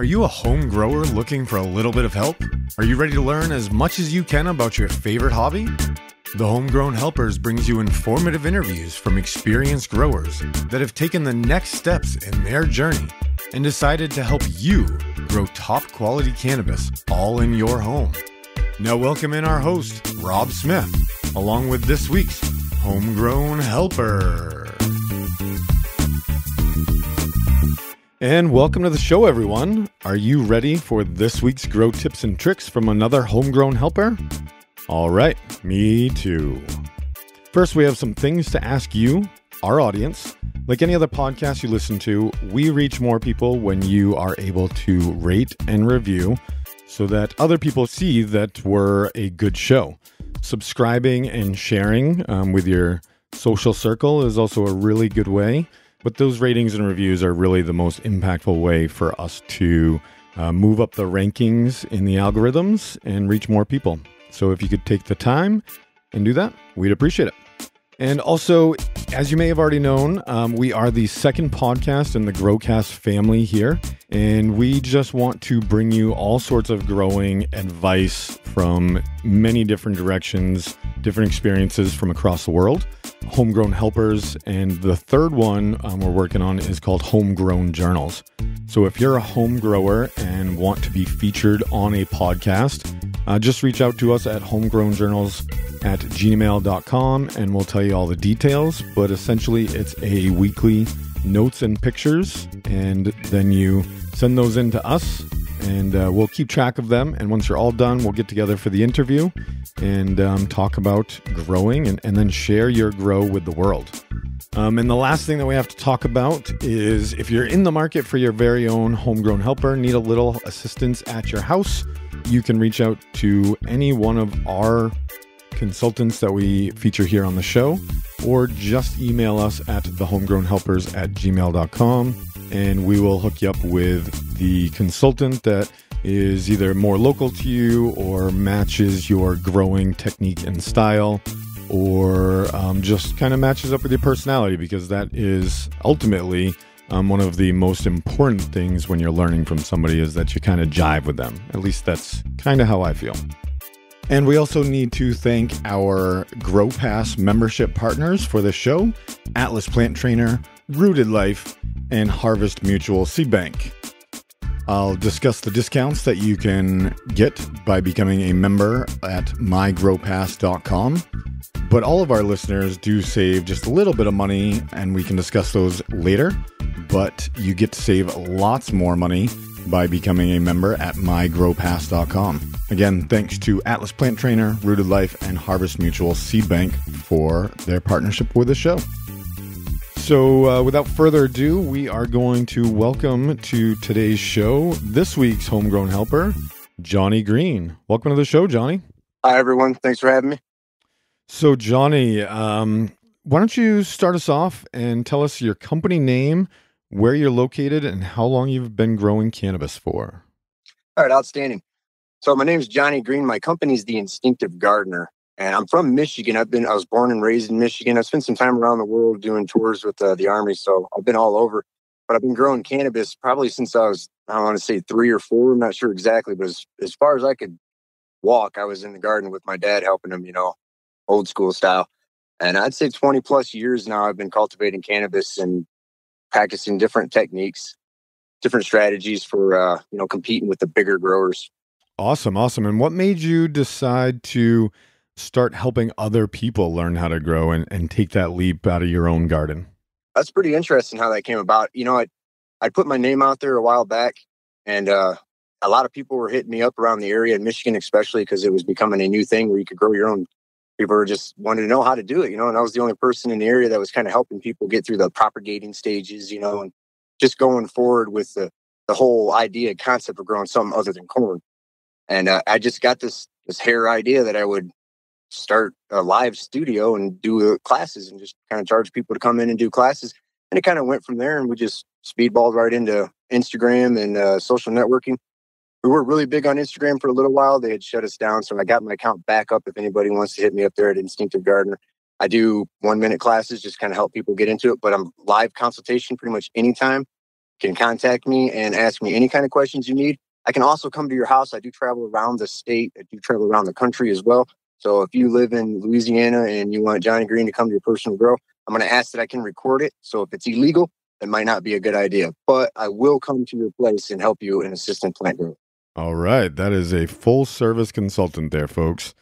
you a home grower looking for a little bit of help? Are you ready to learn as much as you can about your favorite hobby? The Homegrown Helpers brings you informative interviews from experienced growers that have taken the next steps in their journey and decided to help you grow top quality cannabis all in your home. Now welcome in our host, Rob Smith, along with this week's Homegrown Helper. And welcome to the show, everyone. Are you ready for this week's grow tips and tricks from another Homegrown Helper? All right, me too. First, we have some things to ask you, our audience. Like any other podcast you listen to, we reach more people when you are able to rate and review so that other people see that we're a good show. Subscribing and sharing with your social circle is also a really good way. But those ratings and reviews are really the most impactful way for us to move up the rankings in the algorithms and reach more people. So if you could take the time and do that, we'd appreciate it. And also, as you may have already known, we are the second podcast in the Growcast family here. And we just want to bring you all sorts of growing advice from many different directions, different experiences from across the world. Homegrown Helpers, and the third one we're working on is called Homegrown Journals. So if you're a home grower and want to be featured on a podcast, just reach out to us at homegrownjournals@gmail.com and we'll tell you all the details. But essentially, it's a weekly notes and pictures, and then you send those in to us, and we'll keep track of them. And once you're all done, we'll get together for the interview and talk about growing and then share your grow with the world. And the last thing that we have to talk about is if you're in the market for your very own homegrown helper, need a little assistance at your house, you can reach out to any one of our consultants that we feature here on the show, or just email us at thehomegrownhelpers@gmail.com, and we will hook you up with the consultant that is either more local to you or matches your growing technique and style, or just kind of matches up with your personality, because that is ultimately one of the most important things when you're learning from somebody, is that you kind of jive with them. At least that's kind of how I feel. And we also need to thank our Grow Pass membership partners for this show: Atlas Plant Trainer, Rooted Life, and Harvest Mutual Seed Bank. I'll discuss the discounts that you can get by becoming a member at mygrowpass.com. But all of our listeners do save just a little bit of money, and we can discuss those later. But you get to save lots more money by becoming a member at mygrowpass.com. Again, thanks to Atlas Plant Trainer, Rooted Life, and Harvest Mutual Seed Bank for their partnership with the show. So without further ado, we are going to welcome to today's show this week's Homegrown Helper, Johnnie Green. Welcome to the show, Johnnie. Hi, everyone. Thanks for having me. So, Johnnie, why don't you start us off and tell us your company name, where you're located, and how long you've been growing cannabis for? All right, outstanding. So my name is Johnnie Green. My company is the Instinctive Gardener, and I'm from Michigan. I was born and raised in Michigan. I spent some time around the world doing tours with the Army, so I've been all over. But I've been growing cannabis probably since I want to say 3 or 4. I'm not sure exactly, but as far as I could walk, I was in the garden with my dad, helping him, old school style. And I'd say 20 plus years now, I've been cultivating cannabis and practicing different techniques, different strategies for, competing with the bigger growers. Awesome. And what made you decide to start helping other people learn how to grow and take that leap out of your own garden? That's pretty interesting how that came about. I put my name out there a while back, and a lot of people were hitting me up around the area in Michigan, especially because it was becoming a new thing where you could grow your own. People were just wanting to know how to do it, and I was the only person in the area that was kind of helping people get through the propagating stages, and just going forward with the whole idea, concept of growing something other than corn. And I just got this hair idea that I would start a live studio and do classes and just kind of charge people to come in and do classes. And it kind of went from there, and we just speedballed right into Instagram and social networking. We were really big on Instagram for a little while. They had shut us down, so I got my account back up if anybody wants to hit me up there at Instinctive Gardener. I do 1-minute classes, just kind of help people get into it, but I'm live consultation pretty much anytime. can contact me and ask me any kind of questions you need. I can also come to your house. I do travel around the state. I do travel around the country as well. So if you live in Louisiana and you want Johnnie Green to come to your personal grow, I'm going to ask that I can record it. So if it's illegal, it might not be a good idea. But I will come to your place and help you in assistant plant growth. All right. That is a full service consultant there, folks.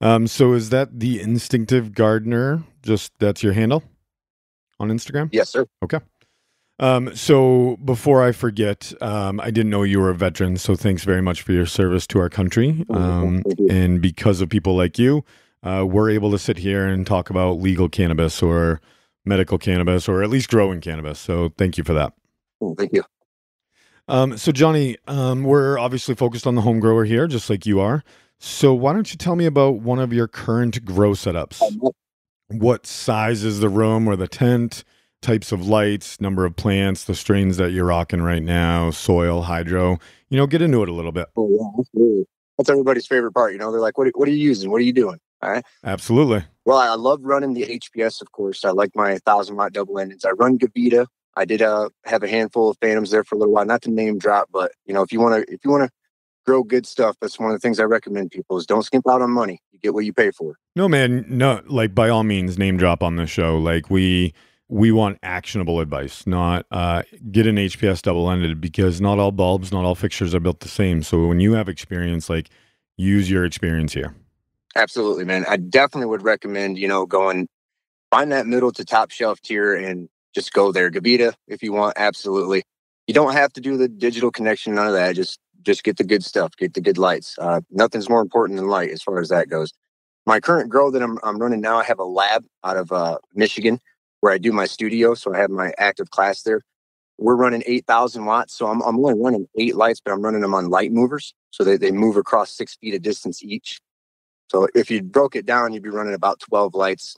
So is that the Instinctive Gardener? Just that's your handle on Instagram? Yes, sir. Okay. So before I forget, I didn't know you were a veteran, so thanks very much for your service to our country. And because of people like you, we're able to sit here and talk about legal cannabis or medical cannabis, or at least growing cannabis. So thank you for that. Thank you. So Johnnie, we're obviously focused on the home grower here, just like you are. So why don't you tell me about one of your current grow setups? What size is the room or the tent? Types of lights, number of plants, the strains that you're rocking right now, soil, hydro, get into it a little bit. Oh, yeah, absolutely. That's everybody's favorite part. They're like, what are you using? What are you doing? All right. Absolutely. Well, I love running the HPS, of course. I like my 1,000-watt double endeds. I run Gavita. I did have a handful of Phantoms there for a little while, not to name drop, but if you want to grow good stuff, that's one of the things I recommend people is don't skimp out on money. You get what you pay for. No, man, no, like by all means, name drop on this show. Like we want actionable advice, not get an HPS double-ended, because not all bulbs, not all fixtures are built the same. So when you have experience, like use your experience here. Absolutely, man. I definitely would recommend, going find that middle to top shelf tier and just go there. Gavita, if you want, absolutely. You don't have to do the digital connection, none of that. Just get the good stuff, get the good lights. Nothing's more important than light as far as that goes. My current grow that I'm running now, I have a lab out of Michigan where I do my studio. So I have my active class there. We're running 8,000 watts. So I'm only running 8 lights, but I'm running them on light movers. So they move across 6 feet of distance each. So if you broke it down, you'd be running about 12 lights,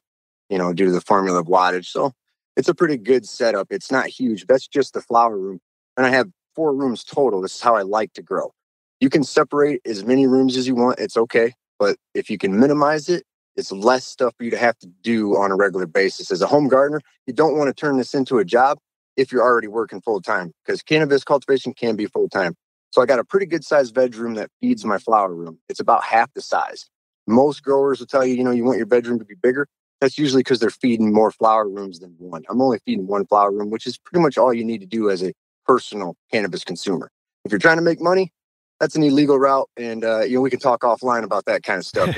due to the formula of wattage. So it's a pretty good setup. It's not huge. That's just the flower room. And I have 4 rooms total. This is how I like to grow. You can separate as many rooms as you want. It's okay. But if you can minimize it, it's less stuff for you to have to do on a regular basis. As a home gardener, you don't want to turn this into a job if you're already working full time, because cannabis cultivation can be full time. So I got a pretty good sized bedroom that feeds my flower room. It's about half the size. Most growers will tell you, you want your bedroom to be bigger. That's usually because they're feeding more flower rooms than one. I'm only feeding 1 flower room, which is pretty much all you need to do as a personal cannabis consumer. If you're trying to make money, that's an illegal route. And, we can talk offline about that kind of stuff.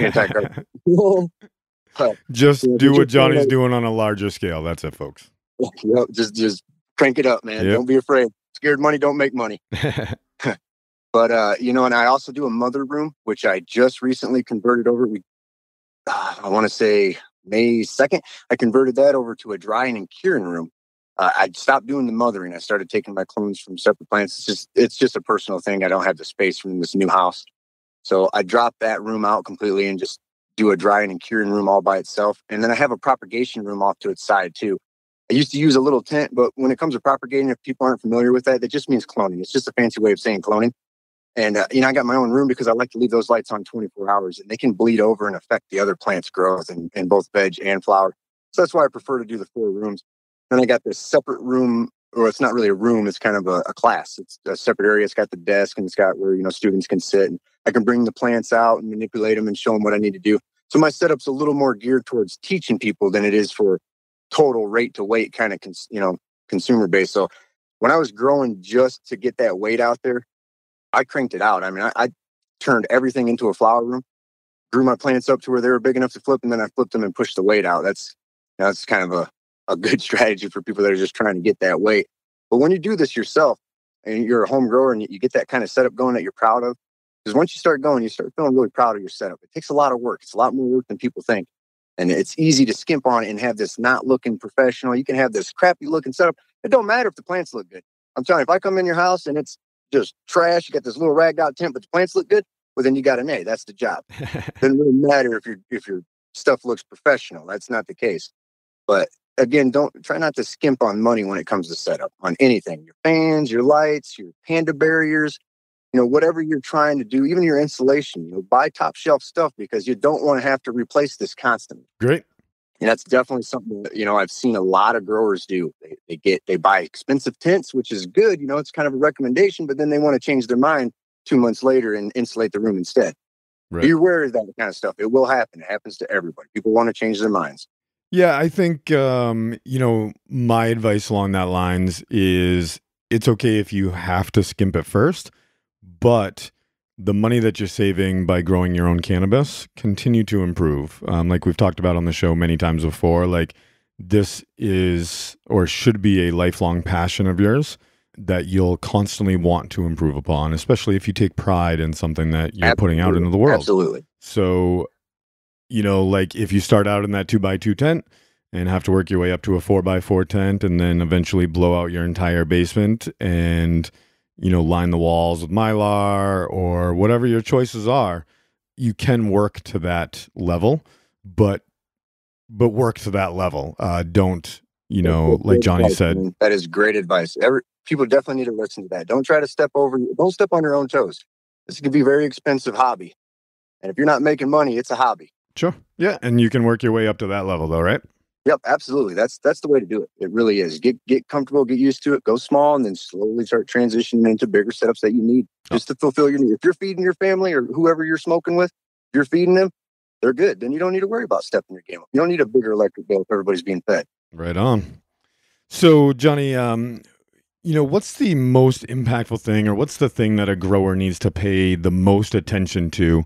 Just do what Johnny's doing on a larger scale. That's it, folks. Yep, just crank it up, man. Yep. Don't be afraid. Scared money don't make money. But, and I also do a mother room, which I just recently converted over. I want to say May 2nd, I converted that over to a drying and curing room. I stopped doing the mothering. I started taking my clones from separate plants. It's just a personal thing. I don't have the space from this new house. So I dropped that room out completely and just do a drying and curing room all by itself. And then I have a propagation room off to its side too. I used to use a little tent, but when it comes to propagating, if people aren't familiar with that, that just means cloning. It's just a fancy way of saying cloning. And, I got my own room because I like to leave those lights on 24 hours and they can bleed over and affect the other plant's growth in both veg and flower. So that's why I prefer to do the 4 rooms. Then I got this separate room, or it's not really a room, it's kind of a class. It's a separate area. It's got the desk and it's got where, students can sit, and I can bring the plants out and manipulate them and show them what I need to do. So my setup's a little more geared towards teaching people than it is for total rate to weight kind of, consumer base. So when I was growing just to get that weight out there, I cranked it out. I mean, I turned everything into a flower room, grew my plants up to where they were big enough to flip, and then I flipped them and pushed the weight out. That's kind of a good strategy for people that are just trying to get that weight. But when you do this yourself and you're a home grower and you get that kind of setup going that you're proud of, because once you start going, you start feeling really proud of your setup. It takes a lot of work. It's a lot more work than people think. And it's easy to skimp on it and have this not looking professional. You can have this crappy looking setup. It don't matter if the plants look good. I'm telling you, if I come in your house and it's just trash, you got this little ragged out tent, but the plants look good, well, then you got an A. That's the job. It doesn't really matter if your stuff looks professional. That's not the case. But again, try not to skimp on money when it comes to setup on anything. Your fans, your lights, your panda barriers, whatever you're trying to do, even your insulation, buy top shelf stuff because you don't want to have to replace this constantly. Great. And that's definitely something that, I've seen a lot of growers do. They buy expensive tents, which is good. It's kind of a recommendation, but then they want to change their mind 2 months later and insulate the room instead. Right. Be aware of that kind of stuff. It will happen. It happens to everybody. People want to change their minds. Yeah, I think, my advice along that lines is it's okay if you have to skimp at first, but the money that you're saving by growing your own cannabis, continue to improve. Like we've talked about on the show many times before, like this is or should be a lifelong passion of yours that you'll constantly want to improve upon, especially if you take pride in something that you're putting out into the world. Absolutely. So, like if you start out in that 2x2 tent and have to work your way up to a 4x4 tent and then eventually blow out your entire basement and line the walls with Mylar or whatever your choices are, you can work to that level, but work to that level. Don't, like Johnnie said. That is great advice. People definitely need to listen to that. Don't try to don't step on your own toes. This can be a very expensive hobby. And if you're not making money, it's a hobby. Sure. Yeah. And you can work your way up to that level though, right? Yep, absolutely. That's the way to do it. It really is. Get comfortable, get used to it, go small, and then slowly start transitioning into bigger setups that you need just to fulfill your needs. If you're feeding your family or whoever you're smoking with, if you're feeding them, they're good. Then you don't need to worry about stepping your game up. You don't need a bigger electric bill if everybody's being fed. Right on. So, Johnnie, what's the most impactful thing, or what's the thing that a grower needs to pay the most attention to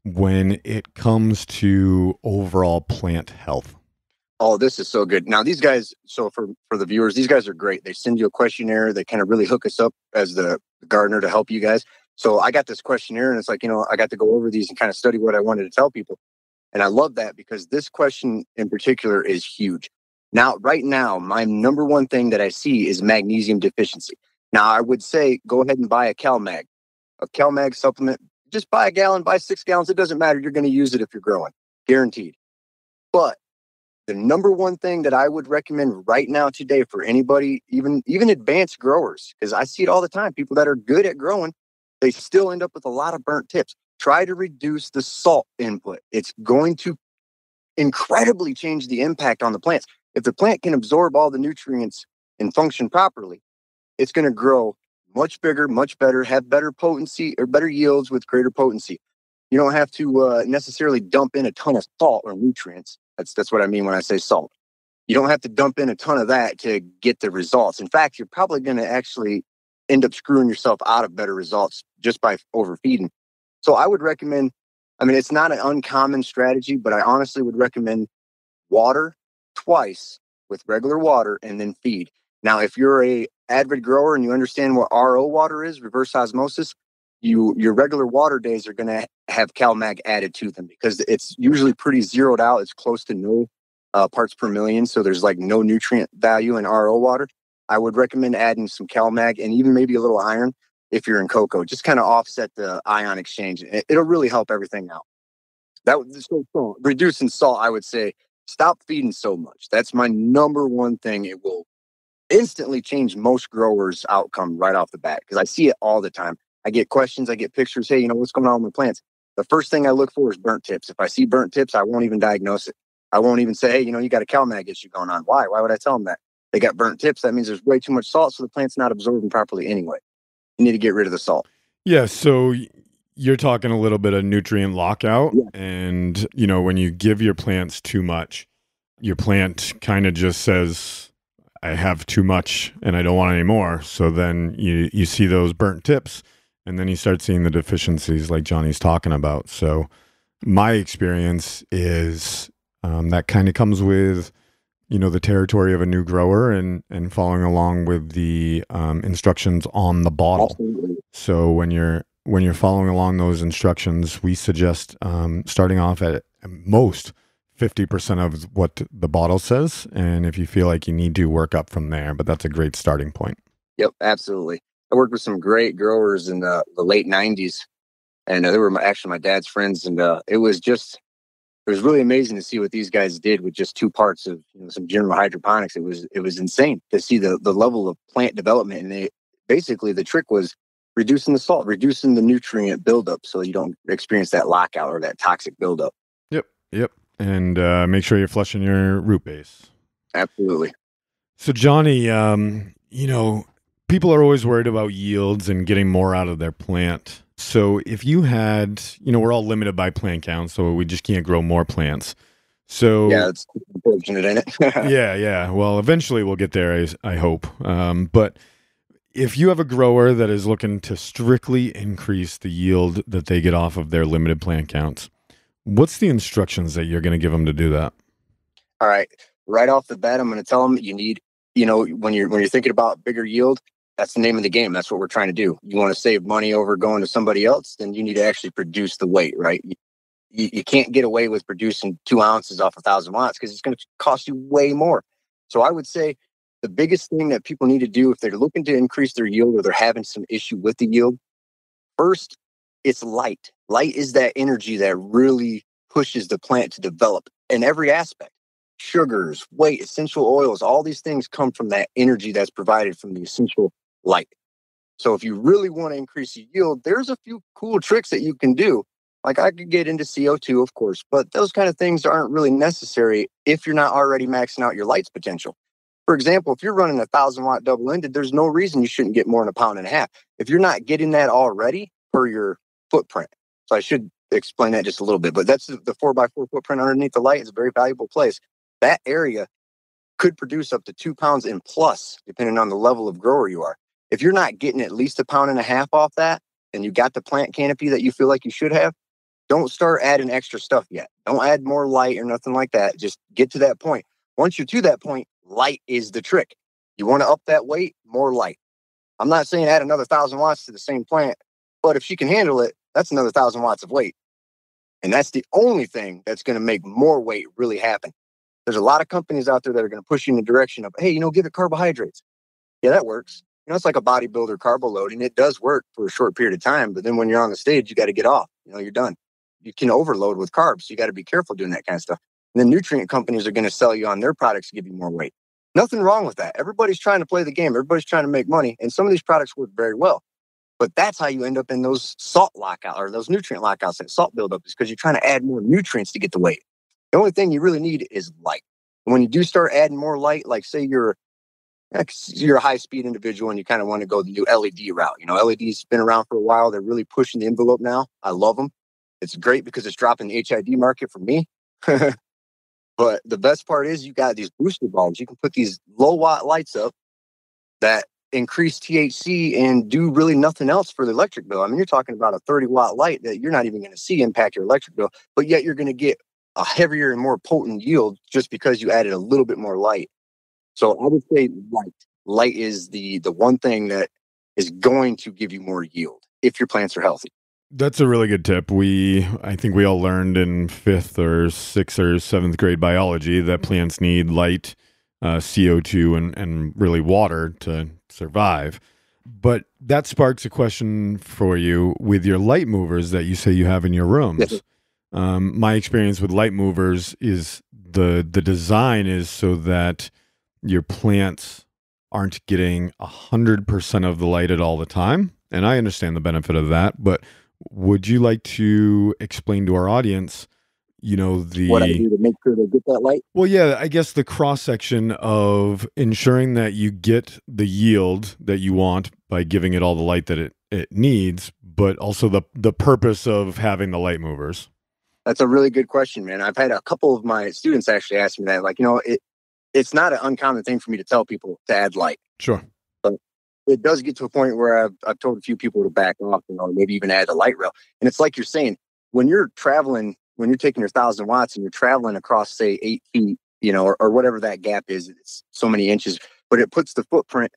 when it comes to overall plant health? Oh, this is so good. Now, these guys, so for the viewers, these guys are great. They send you a questionnaire. They kind of really hook us up as the gardener to help you guys. So I got this questionnaire and it's like, I got to go over these and kind of study what I wanted to tell people. And I love that because this question in particular is huge. Now, right now, my number one thing that I see is magnesium deficiency. Now, I would say go ahead and buy a CalMag supplement. Just buy a gallon, buy 6 gallons. It doesn't matter. You're going to use it if you're growing, guaranteed. But the number one thing that I would recommend right now today for anybody, even advanced growers, because I see it all the time, people that are good at growing, they still end up with a lot of burnt tips. Try to reduce the salt input. It's going to incredibly change the impact on the plants. If the plant can absorb all the nutrients and function properly, it's going to grow much bigger, much better, have better potency or better yields with greater potency. You don't have to necessarily dump in a ton of salt or nutrients. That's what I mean when I say salt. You don't have to dump in a ton of that to get the results. In fact, you're probably going to actually end up screwing yourself out of better results just by overfeeding. So I would recommend, it's not an uncommon strategy, but I honestly would recommend water twice with regular water and then feed. Now, if you're a avid grower and you understand what RO water is, reverse osmosis, your regular water days are going to have CalMag added to them because it's usually pretty zeroed out. It's close to no parts per million. So there's like no nutrient value in RO water. I would recommend adding some CalMag and even maybe a little iron if you're in cocoa. Just kind of offset the ion exchange. It'll really help everything out. So reducing salt, I would say, stop feeding so much. That's my number one thing. It will instantly change most growers' outcome right off the bat because I see it all the time. I get questions, I get pictures. Hey, what's going on with my plants? The first thing I look for is burnt tips. If I see burnt tips, I won't even diagnose it. I won't even say, hey, you got a CalMag issue going on. Why? Why would I tell them that? They got burnt tips. That means there's way too much salt, so the plant's not absorbing properly anyway. You need to get rid of the salt. Yeah, so you're talking a little bit of nutrient lockout. Yeah. And, when you give your plants too much, your plant kind of just says, I have too much and I don't want any more. So then you see those burnt tips and then you start seeing the deficiencies like Johnnie's talking about. So my experience is that kind of comes with, the territory of a new grower and following along with the instructions on the bottle. Absolutely. So when you're following along those instructions, we suggest starting off at most 50% of what the bottle says. And if you feel like you need to, work up from there, but that's a great starting point. Yep, absolutely. I worked with some great growers in the late 90s, and they were actually my dad's friends. And it was really amazing to see what these guys did with just 2 parts of some general hydroponics. It was insane to see the level of plant development. And basically the trick was reducing the salt, reducing the nutrient buildup so you don't experience that lockout or that toxic buildup. Yep. and make sure you're flushing your root base. Absolutely. So, Johnny, people are always worried about yields and getting more out of their plant. So if you had, we're all limited by plant count, so we just can't grow more plants. So yeah, it's unfortunate, isn't it? yeah. Well, eventually we'll get there, I hope. But if you have a grower that is looking to strictly increase the yield that they get off of their limited plant counts, what's the instructions that you're going to give them to do that? All right. Right off the bat, I'm going to tell them you need, when you're thinking about bigger yield, that's the name of the game. That's what we're trying to do. You want to save money over going to somebody else, then you need to actually produce the weight, right? You can't get away with producing 2 ounces off 1,000 watts because it's going to cost you way more. So I would say the biggest thing that people need to do if they're looking to increase their yield or they're having some issue with the yield, first, it's light. Light is that energy that really pushes the plant to develop in every aspect. Sugars, weight, essential oils, all these things come from that energy that's provided from the essential light. So if you really want to increase the yield, there's a few cool tricks that you can do. Like I could get into CO2, of course, but those kind of things aren't really necessary if you're not already maxing out your light's potential. For example, if you're running 1,000-watt double-ended, there's no reason you shouldn't get more than 1.5 pounds. If you're not getting that already per your footprint. So I should explain that just a little bit, but that's the 4x4 footprint underneath the light is a very valuable place. That area could produce up to 2 pounds and plus, depending on the level of grower you are. If you're not getting at least 1.5 pounds off that, and you got the plant canopy that you feel like you should have, don't start adding extra stuff yet. Don't add more light or nothing like that. Just get to that point. Once you're to that point, light is the trick. You want to up that weight, more light. I'm not saying add another 1,000 watts to the same plant, but if she can handle it, that's another 1,000 watts of weight. And that's the only thing that's going to make more weight really happen. There's a lot of companies out there that are going to push you in the direction of, hey, give it carbohydrates. Yeah, that works. It's like a bodybuilder carbo loading. It does work for a short period of time, but then when you're on the stage, you got to get off. You're done. You can overload with carbs. So you got to be careful doing that kind of stuff. And then nutrient companies are going to sell you on their products to give you more weight. Nothing wrong with that. Everybody's trying to play the game. Everybody's trying to make money. And some of these products work very well. But that's how you end up in those salt lockouts or those nutrient lockouts, that salt buildup, is because you're trying to add more nutrients to get the weight. The only thing you really need is light. And when you do start adding more light, like say you're a high-speed individual and you kind of want to go the new LED route. LED's been around for a while. They're really pushing the envelope now. I love them. It's great because it's dropping the HID market for me. But the best part is you got these booster bulbs. You can put these low-watt lights up that increase THC and do really nothing else for the electric bill. I mean, you're talking about a 30-watt light that you're not even going to see impact your electric bill, but yet you're going to get a heavier and more potent yield just because you added a little bit more light. So I would say light. Light is the one thing that is going to give you more yield if your plants are healthy. That's a really good tip. I think we all learned in 5th or 6th or 7th grade biology that plants need light, CO2, and really water to survive. But that sparks a question for you with your light movers that you say you have in your rooms. My experience with light movers is the design is so that your plants aren't getting 100% of the light at all the time. And I understand the benefit of that, but would you like to explain to our audience, what I do to make sure they get that light? Well, yeah, I guess the cross-section of ensuring that you get the yield that you want by giving it all the light that it needs, but also the purpose of having the light movers. That's a really good question, man. I've had a couple of my students actually ask me that. Like, it's not an uncommon thing for me to tell people to add light. Sure. But it does get to a point where I've told a few people to back off, maybe even add a light rail. And it's like you're saying, when you're traveling, when you're taking your 1,000 watts and you're traveling across, say, 8 feet, or whatever that gap is, it's so many inches, but it puts the footprint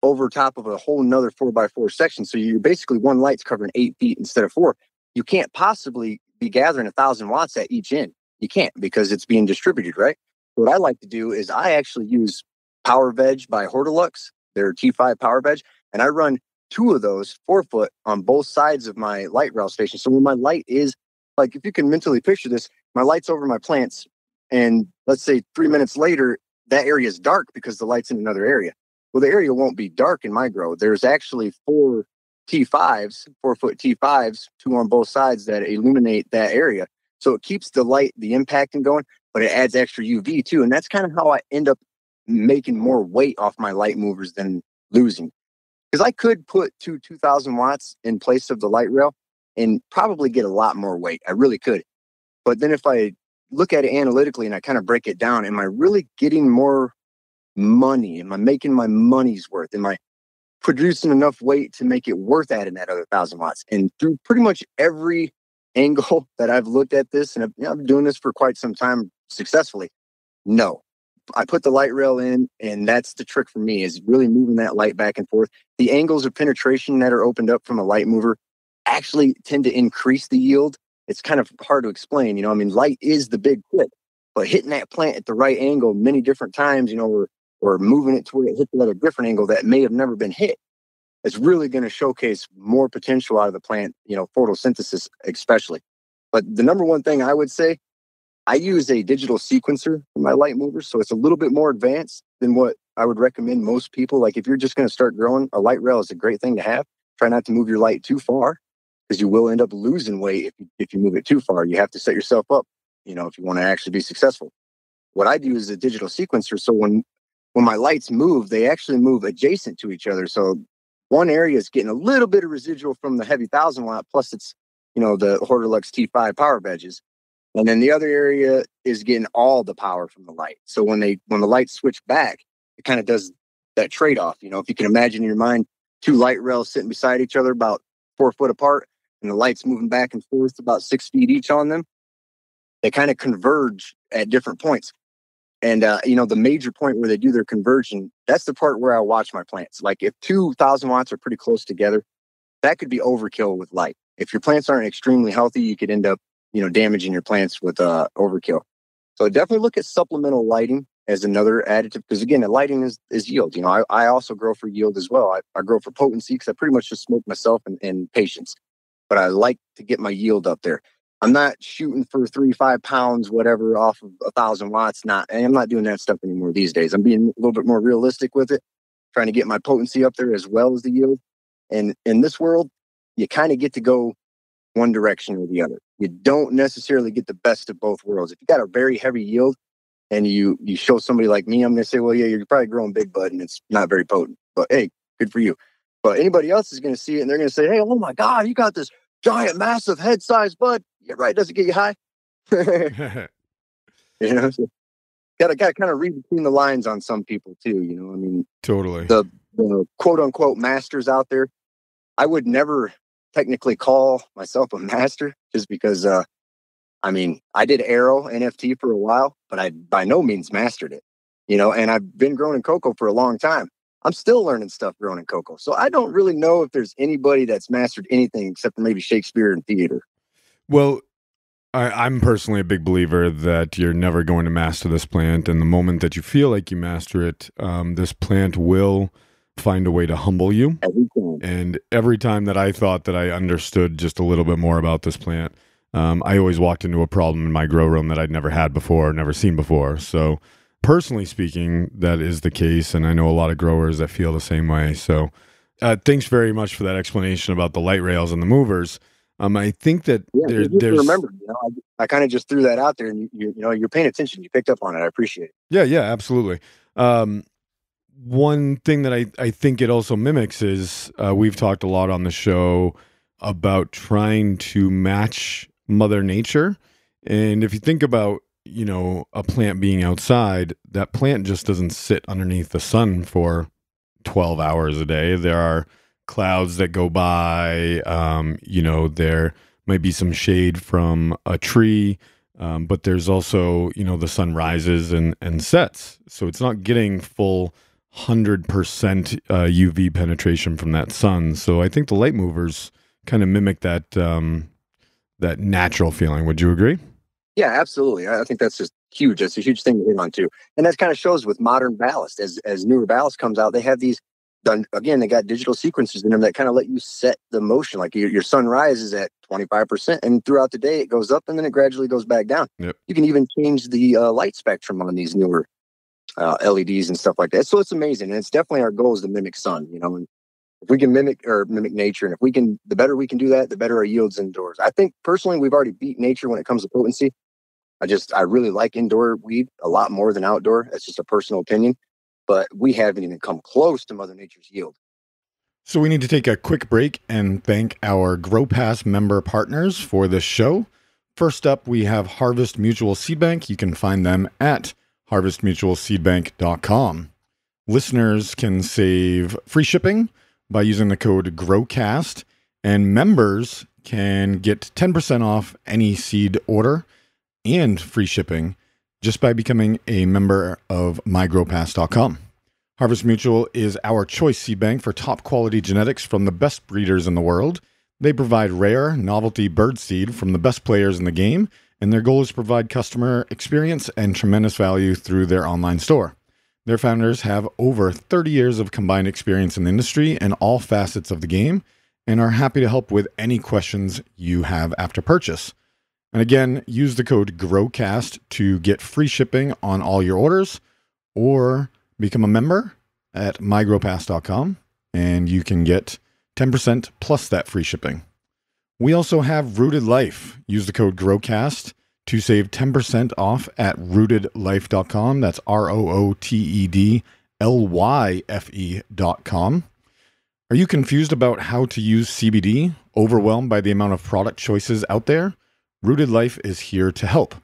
over top of a whole nother 4x4 section. So you're basically one light's covering 8 feet instead of 4. You can't possibly be gathering 1,000 watts at each end. You can't because it's being distributed, right? What I like to do is I actually use Power Veg by Hortilux, their T5 Power Veg, and I run 2 of those 4-foot on both sides of my light rail station. So when my light is, like, if you can mentally picture this, my light's over my plants, and let's say 3 minutes later, that area is dark because the light's in another area. Well, the area won't be dark in my grow. There's actually 4 T5s, 4-foot T5s, 2 on both sides that illuminate that area. So it keeps the light, the impacting going, but it adds extra UV too. And that's kind of how I end up making more weight off my light movers than losing. Because I could put 2,000 watts in place of the light rail and probably get a lot more weight. I really could. But then if I look at it analytically and I kind of break it down, am I really getting more money? Am I making my money's worth? Am I producing enough weight to make it worth adding that other 1,000 watts? And through pretty much every angle that I've looked at this, and I've been doing this for quite some time successfully, no. I put the light rail in, and that's the trick for me, is really moving that light back and forth. The angles of penetration that are opened up from a light mover actually tend to increase the yield. It's kind of hard to explain, I mean, light is the big clip, but hitting that plant at the right angle many different times, or moving it to where it hits at a different angle that may have never been hit, it's really going to showcase more potential out of the plant, photosynthesis especially. But the number one thing I would say, I use a digital sequencer for my light movers, so it's a little bit more advanced than what I would recommend most people. Like if you're just going to start growing, a light rail is a great thing to have. Try not to move your light too far, because you will end up losing weight if you move it too far. You have to set yourself up, if you want to actually be successful. What I do is a digital sequencer, so when my lights move, they actually move adjacent to each other. So one area is getting a little bit of residual from the heavy 1,000 watt, plus it's, the Hortilux T5 power badges. And then the other area is getting all the power from the light. So when the lights switch back, it kind of does that trade-off. If you can imagine in your mind, two light rails sitting beside each other about 4 foot apart, and the lights moving back and forth about 6 feet each on them, they kind of converge at different points. And, the major point where they do their conversion, that's the part where I watch my plants. Like if 2,000 watts are pretty close together, that could be overkill with light. If your plants aren't extremely healthy, you could end up, damaging your plants with overkill. So definitely look at supplemental lighting as another additive, because again, the lighting is yield. I also grow for yield as well. I grow for potency because I pretty much just smoke myself and patience. But I like to get my yield up there. I'm not shooting for 3-5 pounds, whatever, off of 1,000 watts. I'm not doing that stuff anymore these days. I'm being a little bit more realistic with it, trying to get my potency up there as well as the yield. And in this world, you kind of get to go one direction or the other. You don't necessarily get the best of both worlds. If you got a very heavy yield and you show somebody like me, I'm going to say, well, yeah, you're probably growing big bud and it's not very potent. But hey, good for you. But anybody else is going to see it and they're going to say, hey, oh my God, you got this giant, massive head-sized bud. Yeah, right. Does it get you high? So gotta kind of read between the lines on some people too. I mean, Totally. The quote unquote masters out there, I would never technically call myself a master, just because I did Aero NFT for a while, but I by no means mastered it. And I've been growing in cocoa for a long time. I'm still learning stuff growing in cocoa. So I don't really know if there's anybody that's mastered anything except for maybe Shakespeare and theater. Well, I'm personally a big believer that you're never going to master this plant. And the moment that you feel like you master it, this plant will find a way to humble you. And every time that I thought that I understood just a little bit more about this plant, I always walked into a problem in my grow room that I'd never had before, never seen before. So personally speaking, that is the case. And I know a lot of growers that feel the same way. So thanks very much for that explanation about the light rails and the movers. I think that there's remember, I kind of just threw that out there, and you're paying attention. You picked up on it. I appreciate it. Yeah, absolutely. One thing that I think it also mimics is we've talked a lot on the show about trying to match Mother Nature. And if you think about, a plant being outside, that plant just doesn't sit underneath the sun for 12 hours a day. There are clouds that go by, there might be some shade from a tree, but there's also, the sun rises and sets. So it's not getting full 100% UV penetration from that sun. So I think the light movers kind of mimic that that natural feeling. Would you agree? Yeah, absolutely. I think that's just huge. That's a huge thing to hit on too. And that kind of shows with modern ballast. As newer ballast comes out, they have these done. Again, they got digital sequencers in them that kind of let you set the motion. Like your sun rises at 25%, and throughout the day it goes up and then it gradually goes back down. Yep. You can even change the light spectrum on these newer LEDs and stuff like that. So it's amazing. And it's definitely our goal is to mimic sun, and If we can mimic nature, and if we can, the better we can do that, the better our yields indoors. I think personally, we've already beat nature when it comes to potency. I really like indoor weed a lot more than outdoor. That's just a personal opinion, but we haven't even come close to Mother Nature's yield. So we need to take a quick break and thank our Grow Pass member partners for this show. First up, we have Harvest Mutual Seed Bank. You can find them at harvestmutualseedbank.com. Listeners can save free shipping by using the code GROWCAST, and members can get 10% off any seed order and free shipping just by becoming a member of mygrowpass.com. Harvest Mutual is our choice seed bank for top quality genetics from the best breeders in the world. They provide rare, novelty bird seed from the best players in the game, and their goal is to provide customer experience and tremendous value through their online store. Their founders have over 30 years of combined experience in the industry and all facets of the game, and are happy to help with any questions you have after purchase. And again, use the code GROWCAST to get free shipping on all your orders, or become a member at mygrowpass.com, and you can get 10% plus that free shipping. We also have Rooted Life. Use the code GROWCAST to save 10% off at rootedlife.com. That's ROOTEDLYFE.com. Are you confused about how to use CBD? Overwhelmed by the amount of product choices out there? Rooted Life is here to help.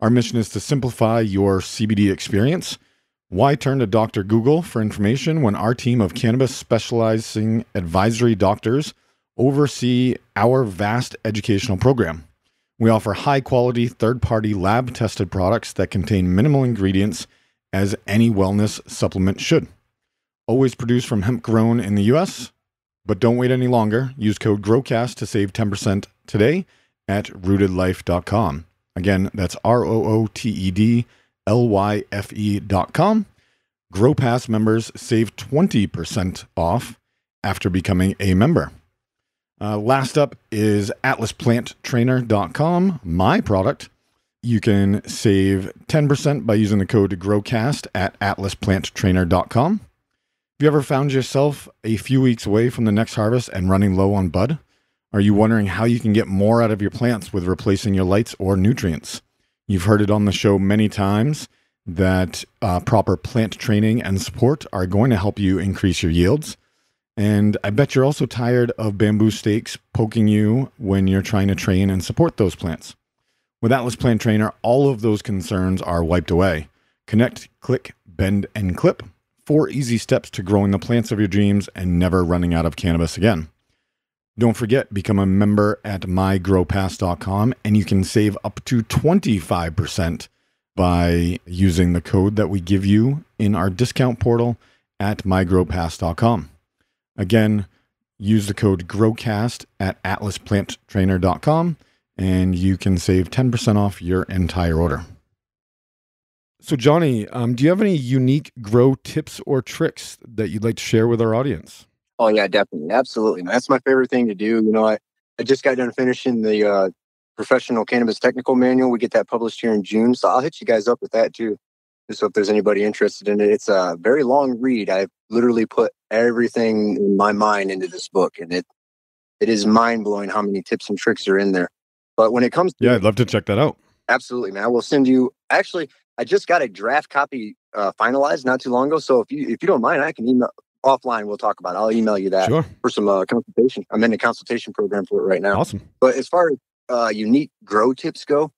Our mission is to simplify your CBD experience. Why turn to Dr. Google for information when our team of cannabis specializing advisory doctors oversee our vast educational program? We offer high-quality, third-party, lab-tested products that contain minimal ingredients, as any wellness supplement should. Always produced from hemp grown in the U.S., but don't wait any longer. Use code GROWCAST to save 10% today at rootedlife.com. Again, that's ROOTEDLYFE.com. Grow Pass members save 20% off after becoming a member. Last up is atlasplanttrainer.com, my product. You can save 10% by using the code GROWCAST at atlasplanttrainer.com. Have you ever found yourself a few weeks away from the next harvest and running low on bud? Are you wondering how you can get more out of your plants with replacing your lights or nutrients? You've heard it on the show many times that proper plant training and support are going to help you increase your yields. And I bet you're also tired of bamboo stakes poking you when you're trying to train and support those plants. With Atlas Plant Trainer, all of those concerns are wiped away. Connect, click, bend, and clip. 4 easy steps to growing the plants of your dreams and never running out of cannabis again. Don't forget, become a member at mygrowpass.com, and you can save up to 25% by using the code that we give you in our discount portal at mygrowpass.com. Again, use the code GROWCAST at atlasplanttrainer.com, and you can save 10% off your entire order. So, Johnnie, do you have any unique grow tips or tricks that you'd like to share with our audience? Oh, yeah, definitely. Absolutely. That's my favorite thing to do. I just got done finishing the professional cannabis technical manual. We get that published here in June. So I'll hit you guys up with that too. Just so if there's anybody interested in it. It's a very long read. I've literally put everything in my mind into this book, and it is mind blowing how many tips and tricks are in there. But when it comes to I'd love to check that out. Absolutely, man. I will send you. Actually, I just got a draft copy finalized not too long ago. So if you don't mind, I can email offline. We'll talk about it. I'll email you that for some consultation. I'm in a consultation program for it right now. Awesome. But as far as unique grow tips go,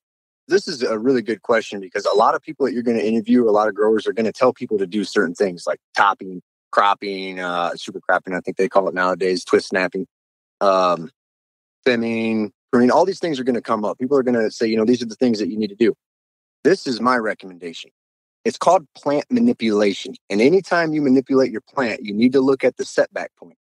this is a really good question, because a lot of people that you're going to interview, a lot of growers are going to tell people to do certain things like topping, cropping, super cropping, I think they call it nowadays, twist snapping, thinning, pruning. All these things are going to come up. People are going to say, these are the things that you need to do. This is my recommendation. It's called plant manipulation. And anytime you manipulate your plant, you need to look at the setback point.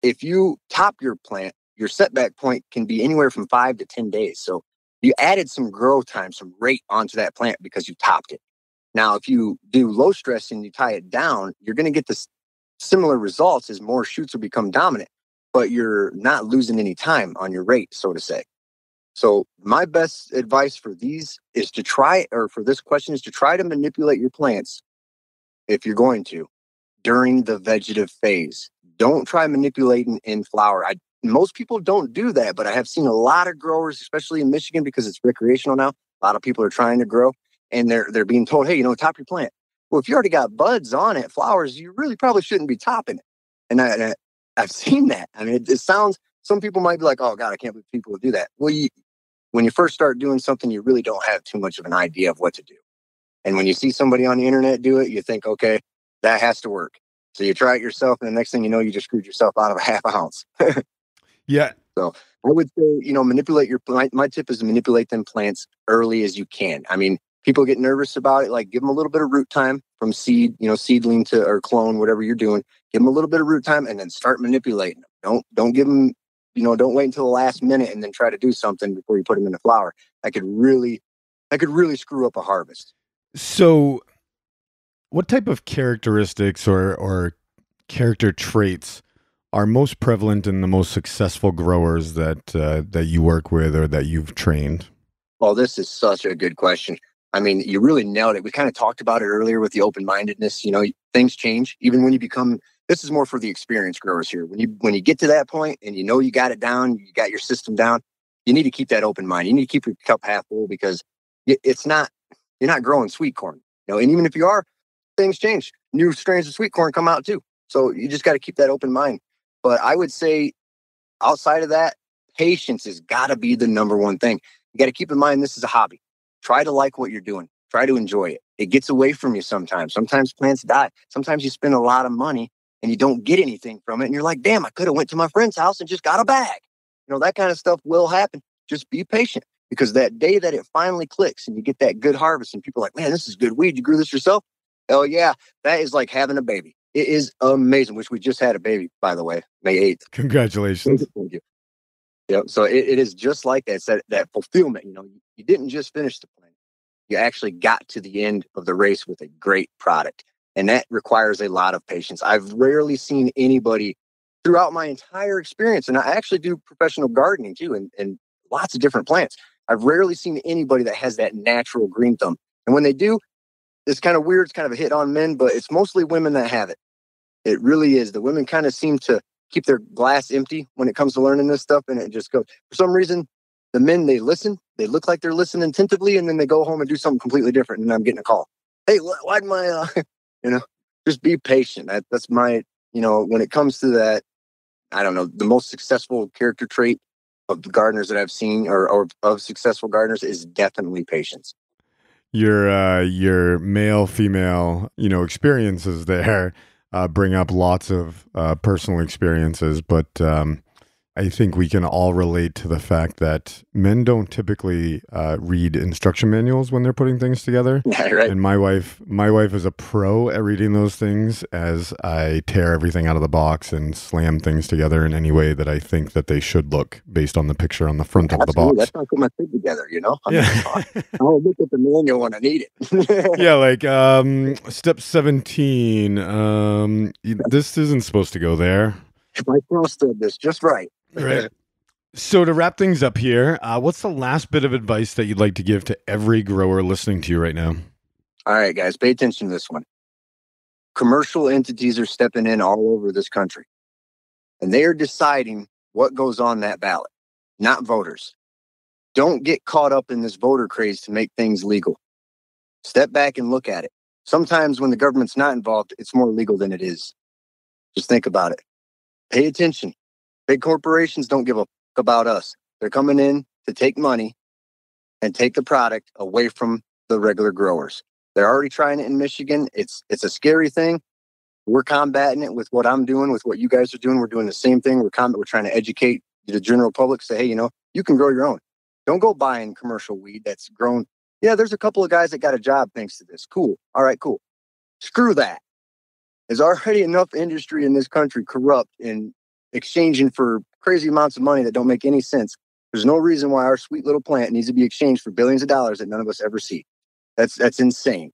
If you top your plant, your setback point can be anywhere from 5 to 10 days. So you added some grow time, some rate onto that plant because you topped it. Now, if you do low stress and you tie it down, you're going to get the similar results as more shoots will become dominant, but you're not losing any time on your rate, so to say. So my best advice for these is to try, or for this question is to try to manipulate your plants, if you're going to, during the vegetative phase. Don't try manipulating in flower. Most people don't do that, but I have seen a lot of growers, especially in Michigan, because it's recreational now. A lot of people are trying to grow, and they're being told, hey, top your plant. Well, if you already got buds on it, flowers, you really probably shouldn't be topping it. And I've seen that. I mean, it sounds, some people might be like, oh God, I can't believe people would do that. Well, when you first start doing something, you really don't have too much of an idea of what to do. And when you see somebody on the internet do it, you think, okay, that has to work. So you try it yourself, and the next thing you know, you just screwed yourself out of a half ounce. Yeah. So I would say, manipulate your plant. My tip is to manipulate them plants early as you can. I mean, people get nervous about it. Like, give them a little bit of root time from seed, seedling to, or clone, whatever you're doing. Give them a little bit of root time and then start manipulating them. Don't give them, don't wait until the last minute and then try to do something before you put them in the flower. That could really screw up a harvest. So what type of characteristics or character traits are most prevalent in the most successful growers that you work with or that you've trained? Well, this is such a good question. I mean, you really nailed it. We kind of talked about it earlier with the open-mindedness. Things change. Even when you become, this is more for the experienced growers here. When you get to that point and you got it down, you got your system down, you need to keep that open mind. You need to keep your cup half full, because you're not growing sweet corn. And even if you are, things change. New strains of sweet corn come out too. So you just got to keep that open mind. But I would say outside of that, patience has got to be the number one thing. You got to keep in mind, this is a hobby. Try to like what you're doing. Try to enjoy it. It gets away from you sometimes. Sometimes plants die. Sometimes you spend a lot of money and you don't get anything from it. And you're like, damn, I could have went to my friend's house and just got a bag. That kind of stuff will happen. Just be patient, because that day that it finally clicks and you get that good harvest and people are like, man, this is good weed. You grew this yourself? Oh yeah. That is like having a baby. It is amazing, which we just had a baby, by the way, May 8th. Congratulations. Thank you. Yeah, so it is just like that. It's that fulfillment. You didn't just finish the plant. You actually got to the end of the race with a great product. And that requires a lot of patience. I've rarely seen anybody throughout my entire experience, and I actually do professional gardening too, and lots of different plants. I've rarely seen anybody that has that natural green thumb. And when they do, it's kind of weird. It's kind of a hit on men, but it's mostly women that have it. It really is. The women kind of seem to keep their glass empty when it comes to learning this stuff, and it just goes. For some reason, the men, they listen. They look like they're listening attentively, and then they go home and do something completely different, and I'm getting a call. Hey, why'd my, just be patient. That's my, when it comes to that, I don't know, the most successful character trait of the gardeners that I've seen or of successful gardeners is definitely patience. Your male, female, experiences there bring up lots of personal experiences, but I think we can all relate to the fact that men don't typically read instruction manuals when they're putting things together. Yeah, right. And my wife is a pro at reading those things, as I tear everything out of the box and slam things together in any way that I think that they should look based on the picture on the front of the box. That's how I put my thing together, Yeah. I'll look at the manual when I need it. Yeah, like step 17. This isn't supposed to go there. If I frosted this just right. Right. So to wrap things up here, what's the last bit of advice that you'd like to give to every grower listening to you right now? All right, guys, pay attention to this one. Commercial entities are stepping in all over this country, and they are deciding what goes on that ballot, not voters. Don't get caught up in this voter craze to make things legal. Step back and look at it. Sometimes when the government's not involved, it's more legal than it is. Just think about it. Pay attention. Big corporations don't give a fuck about us. They're coming in to take money and take the product away from the regular growers. They're already trying it in Michigan. It's a scary thing. We're combating it with what I'm doing, with what you guys are doing. We're doing the same thing. We're trying to educate the general public. Say, hey, you can grow your own. Don't go buying commercial weed that's grown. Yeah, there's a couple of guys that got a job thanks to this. Cool. All right, cool. Screw that. There's already enough industry in this country corrupt and exchanging for crazy amounts of money that don't make any sense. There's no reason why our sweet little plant needs to be exchanged for billions of dollars that none of us ever see. That's insane.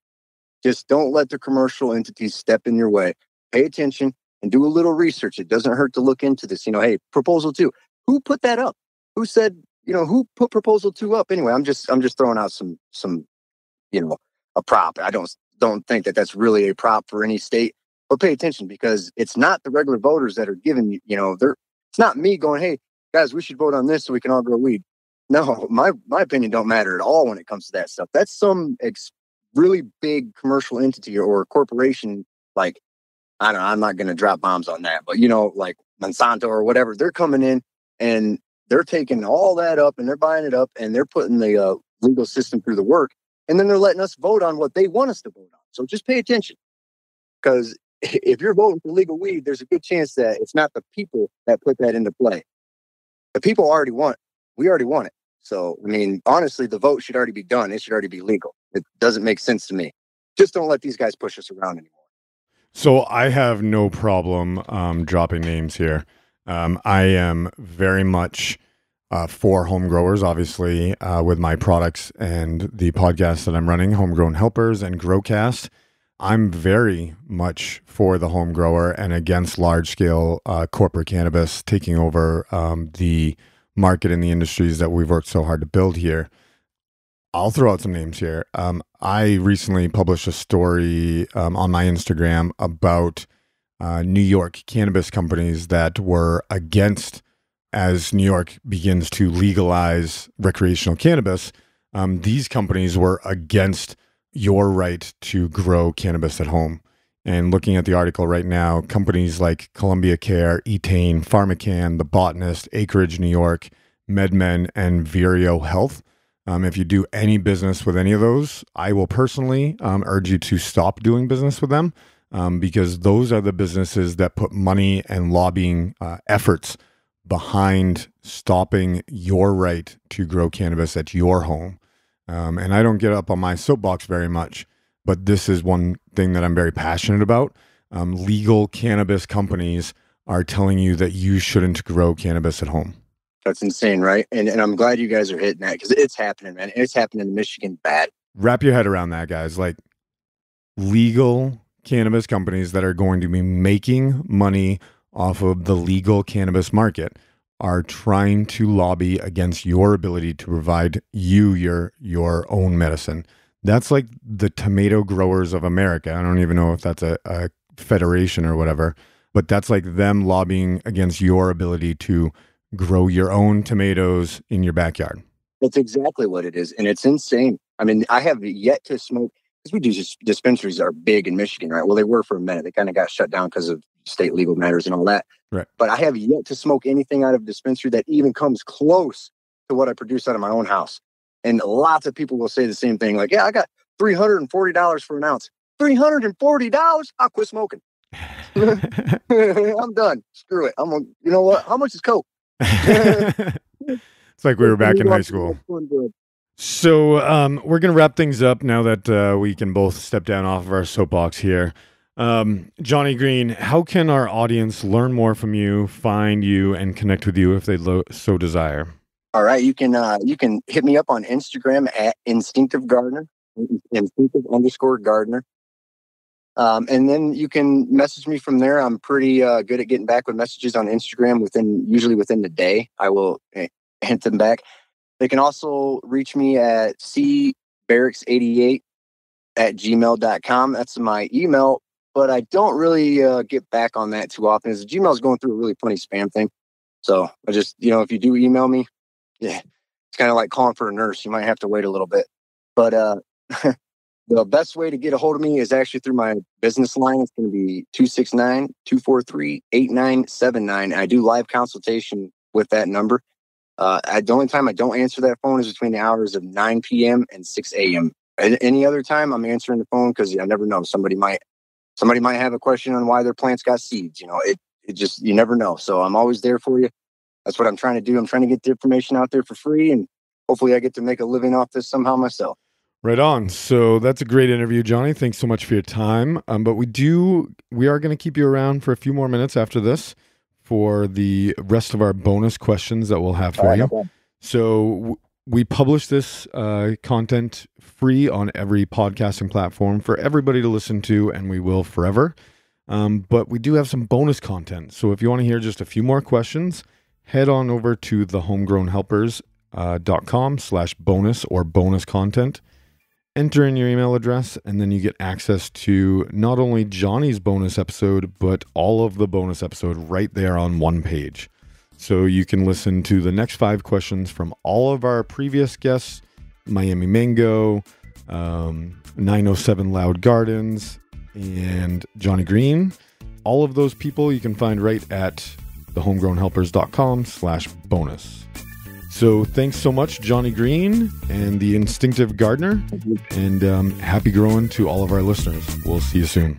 Just don't let the commercial entities step in your way. Pay attention and do a little research. It doesn't hurt to look into this. Hey, proposal 2. Who put that up? Who said, who put proposal 2 up? Anyway, I'm just throwing out some a prop. I don't think that that's really a prop for any state. But pay attention, because it's not the regular voters that are giving it's not me going, hey, guys, we should vote on this so we can all grow weed. No, my opinion don't matter at all when it comes to that stuff. That's some really big commercial entity or corporation. Like, I don't know, I'm not going to drop bombs on that, but like Monsanto or whatever, they're coming in and they're taking all that up and they're buying it up and they're putting the legal system through the work. And then they're letting us vote on what they want us to vote on. So just pay attention, because if you're voting for legal weed, there's a good chance that it's not the people that put that into play. The people we already want it. So, I mean, honestly, the vote should already be done. It should already be legal. It doesn't make sense to me. Just don't let these guys push us around anymore. So I have no problem dropping names here. I am very much for home growers, obviously, with my products and the podcast that I'm running, Homegrown Helpers and Growcast. I'm very much for the home grower and against large-scale corporate cannabis taking over the market in the industries that we've worked so hard to build here. I'll throw out some names here. I recently published a story on my Instagram about New York cannabis companies that were against, as New York begins to legalize recreational cannabis, these companies were against your right to grow cannabis at home. And looking at the article right now, companies like Columbia Care, Etain, PharmaCann, The Botanist, Acreage New York, MedMen, and Vireo Health. If you do any business with any of those, I will personally urge you to stop doing business with them, because those are the businesses that put money and lobbying efforts behind stopping your right to grow cannabis at your home. And I don't get up on my soapbox very much, but this is one thing that I'm very passionate about. Legal cannabis companies are telling you that you shouldn't grow cannabis at home. That's insane, right? And I'm glad you guys are hitting that, because it's happening, man. It's happening in Michigan bad. Wrap your head around that, guys. Like, legal cannabis companies that are going to be making money off of the legal cannabis market are trying to lobby against your ability to provide you your own medicine. That's like the tomato growers of America. I don't even know if that's a federation or whatever, but that's like them lobbying against your ability to grow your own tomatoes in your backyard. That's exactly what it is. And it's insane. I mean, I have yet to smoke, because we do dispensaries are big in Michigan, right? Well, they were for a minute. They kind of got shut down because of state legal matters and all that. Right. But I have yet to smoke anything out of a dispensary that even comes close to what I produce out of my own house. And lots of people will say the same thing. Like, yeah, I got $340 for an ounce. $340? I'll quit smoking. I'm done. Screw it. You know what? How much is Coke? It's like we were back in high school. So we're going to wrap things up now that we can both step down off of our soapbox here. Johnnie Green, how can our audience learn more from you, find you, and connect with you if they so desire? All right. You can hit me up on Instagram at Instinctive Gardener, Instinctive_Gardener. And then you can message me from there. I'm pretty good at getting back with messages on Instagram usually within the day. I will hint them back. They can also reach me at cbarracks88@gmail.com. That's my email, but I don't really get back on that too often, as Gmail is going through a really funny spam thing. So I just, if you do email me, yeah, it's kind of like calling for a nurse. You might have to wait a little bit, but the best way to get a hold of me is actually through my business line. It's going to be 269-243-8979. I do live consultation with that number. The only time I don't answer that phone is between the hours of 9 p.m. and 6 a.m. Any other time, I'm answering the phone, because I never know. Somebody might have a question on why their plants got seeds. It just, you never know. So I'm always there for you. That's what I'm trying to do. I'm trying to get the information out there for free, and hopefully I get to make a living off this somehow myself. Right on. So that's a great interview, Johnny. Thanks so much for your time. But we are going to keep you around for a few more minutes after this for the rest of our bonus questions that we'll have for you. Okay. So we publish this content free on every podcasting platform for everybody to listen to, and we will forever. But we do have some bonus content. So if you want to hear just a few more questions, head on over to thehomegrownhelpers.com/bonus or bonus content. enter in your email address, and then you get access to not only Johnnie's bonus episode, but all of the bonus episode right there on one page. So you can listen to the next 5 questions from all of our previous guests, Miami Mango, 907 Loud Gardens, and Johnnie Green. All of those people you can find right at thehomegrownhelpers.com/bonus. So thanks so much, Johnnie Green and the Instinctive Gardener, and happy growing to all of our listeners. We'll see you soon.